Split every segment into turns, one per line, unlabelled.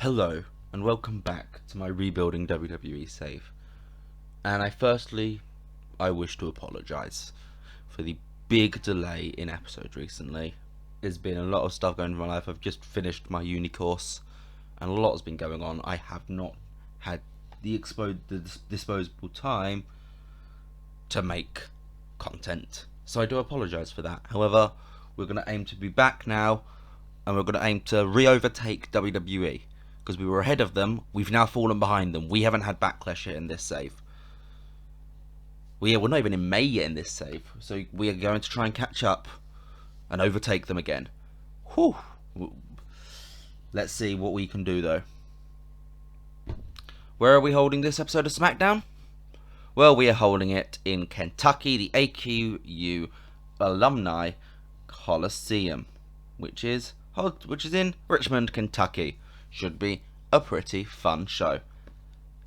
Hello, and welcome back to my rebuilding WWE save. And I wish to apologise for the big delay in episodes recently. There's been a lot of stuff going on in my life. I've just finished my uni course, and a lot has been going on. I have not had the disposable time to make content, so I do apologise for that. However, we're going to aim to be back now, and we're going to aim to re-overtake WWE. Because we were ahead of them, we've now fallen behind them. We haven't had Backlash yet in this save. We're not even in May yet in this save. So we are going to try and catch up and overtake them again. Whew. Let's see what we can do though. Where are we holding this episode of Smackdown? Well, we are holding it in Kentucky, the AQU Alumni Coliseum, which is in Richmond, Kentucky. Should be a pretty fun show.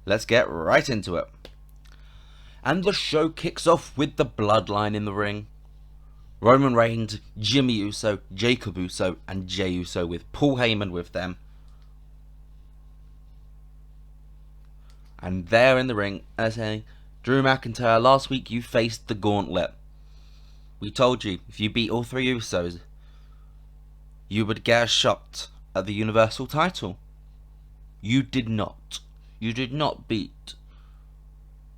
Let's get right into it. And the show kicks off with the Bloodline in the ring. Roman Reigns, Jimmy Uso, Jacob Uso, and Jey Uso with Paul Heyman with them. And there in the ring, as saying, Drew McIntyre, last week you faced the Gauntlet. We told you, if you beat all three Usos, you would get a shot at the Universal title. You did not. You did not beat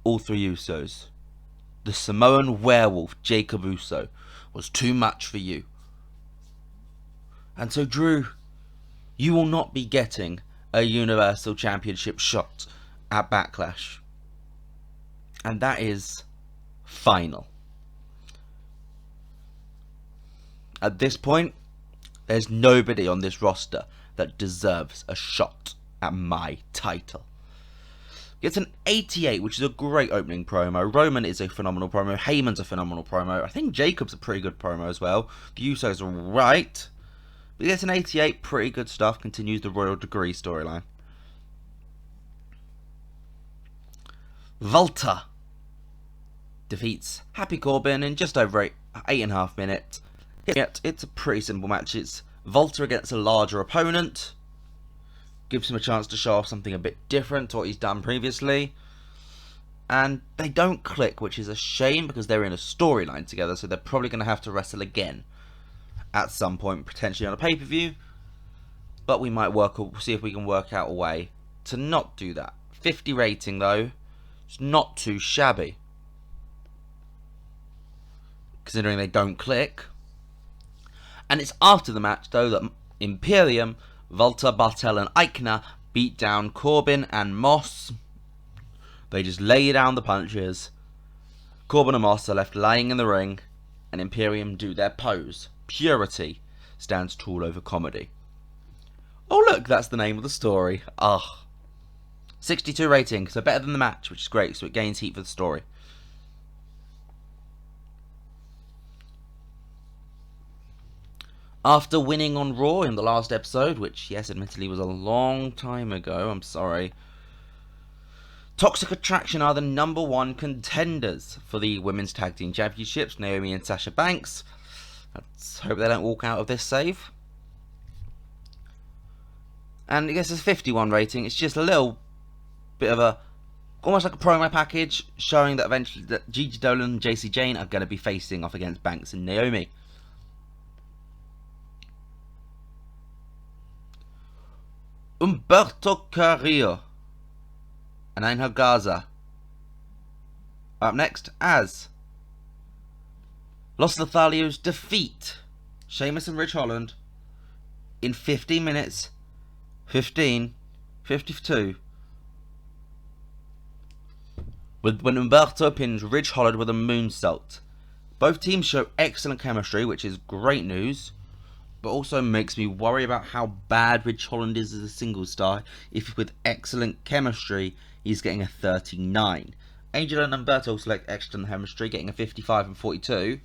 all three Usos. The Samoan werewolf, Jacob Uso, was too much for you. And so, Drew, you will not be getting a Universal Championship shot at Backlash. And that is final. At this point, there's nobody on this roster that deserves a shot at my title. Gets an 88, which is a great opening promo. Roman is a phenomenal promo. Heyman's a phenomenal promo. I think Jacob's a pretty good promo as well. The Usos are right. But he gets an 88, pretty good stuff. Continues the Royal Degree storyline. Walter defeats Happy Corbin in just over 8.5 minutes. Yet it's a pretty simple match. It's Walter against a larger opponent. Gives him a chance to show off something a bit different to what he's done previously. And they don't click, which is a shame because they're in a storyline together, so they're probably going to have to wrestle again at some point, potentially on a pay-per-view. But we might see if we can work out a way to not do that. 50 rating though, it's not too shabby. Considering they don't click. And it's after the match, though, that Imperium, Walter, Bartel, and Eichner beat down Corbin and Moss. They just lay down the punches. Corbin and Moss are left lying in the ring, and Imperium do their pose. Purity stands tall over comedy. Oh look, that's the name of the story. 62 rating, so better than the match, which is great, so it gains heat for the story. After winning on Raw in the last episode, which, yes, admittedly was a long time ago, I'm sorry, Toxic Attraction are the #1 contenders for the Women's Tag Team Championships, Naomi and Sasha Banks. Let's hope they don't walk out of this save. And I guess it's a 51 rating. It's just a little bit of almost like a promo package, showing that eventually that Gigi Dolan and JC Jane are going to be facing off against Banks and Naomi. Humberto Carrillo and Angel Garza up next as Los Lotharios defeat Sheamus and Ridge Holland in 15 minutes 52 when Humberto pins Ridge Holland with a moonsault. Both teams show excellent chemistry, which is great news, but also makes me worry about how bad Ridge Holland is as a single star if with excellent chemistry he's getting a 39. Angel and Humberto also like excellent chemistry, getting a 55 and 42.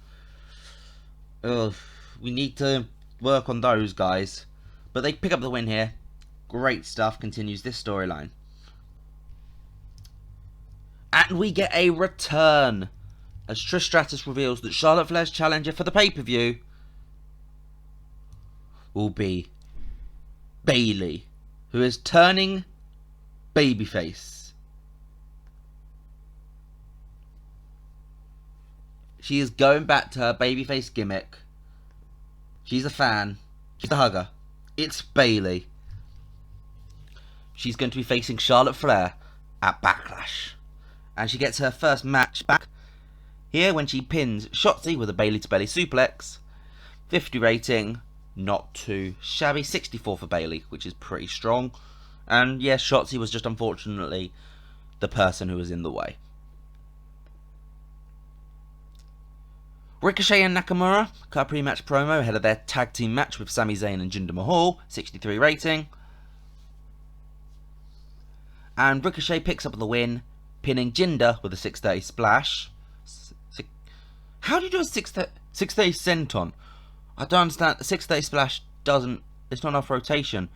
We need to work on those guys. But they pick up the win here. Great stuff, continues this storyline. And we get a return as Trish Stratus reveals that Charlotte Flair's challenger for the pay-per-view will be Bayley who is turning babyface. She is going back to her babyface gimmick. She's a fan. She's a hugger. It's Bayley. She's going to be facing Charlotte Flair at Backlash. And she gets her first match back here when she pins Shotzi with a Bayley to belly suplex. 50 rating, not too shabby. 64 for Bayley, which is pretty strong. And yes, Shotzi was just unfortunately the person who was in the way. Ricochet and Nakamura cut a pre-match promo ahead of their tag team match with Sami Zayn and Jinder Mahal. 63 rating. And Ricochet picks up the win, pinning Jinder with a 630 splash. How do you do a 630 senton? I don't understand. The 630 splash doesn't... It's not enough rotation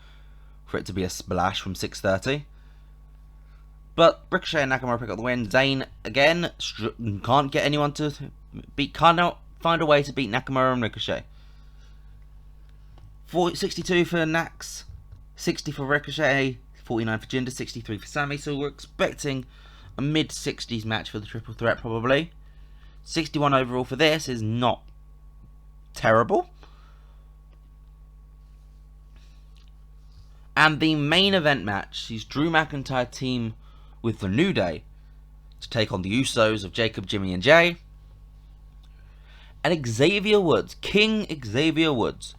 for it to be a splash from 630. But Ricochet and Nakamura pick up the win. Zayn, again, can't get anyone to beat... Can't find a way to beat Nakamura and Ricochet. 62 for Nax. 60 for Ricochet. 49 for Jinder. 63 for Sami. So we're expecting a mid-60s match for the triple threat, probably. 61 overall for this is not terrible. And the main event match is Drew McIntyre team with the New Day to take on the Usos of Jacob, Jimmy and Jay. And Xavier Woods, King Xavier Woods,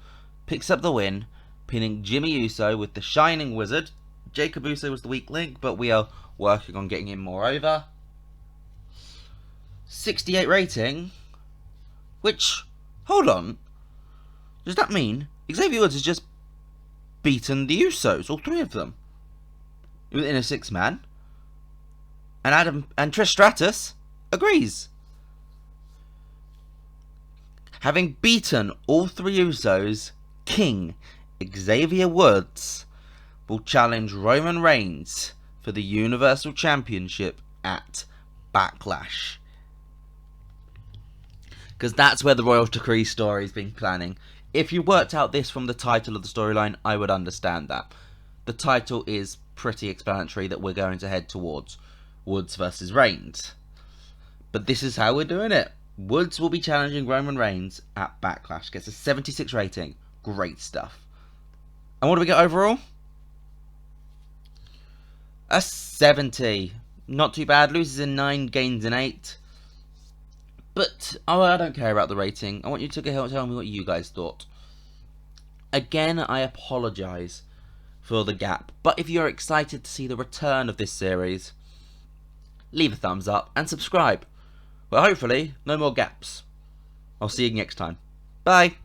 picks up the win, pinning Jimmy Uso with the Shining Wizard. Jacob Uso was the weak link, but we are working on getting him more over. 68 rating, which, hold on, does that mean Xavier Woods has just beaten the Usos, all three of them, in a 6-man, and Trish Stratus agrees. Having beaten all three Usos, King Xavier Woods will challenge Roman Reigns for the Universal Championship at Backlash. Because that's where the Royal Decree story's been planning. If you worked out this from the title of the storyline, I would understand that. The title is pretty explanatory that we're going to head towards Woods versus Reigns. But this is how we're doing it. Woods will be challenging Roman Reigns at Backlash. Gets a 76 rating. Great stuff. And what do we get overall? A 70. Not too bad. Loses in 9, gains in 8. But I don't care about the rating. I want you to tell me what you guys thought. Again, I apologise for the gap. But if you're excited to see the return of this series, leave a thumbs up and subscribe. Well, hopefully, no more gaps. I'll see you next time. Bye.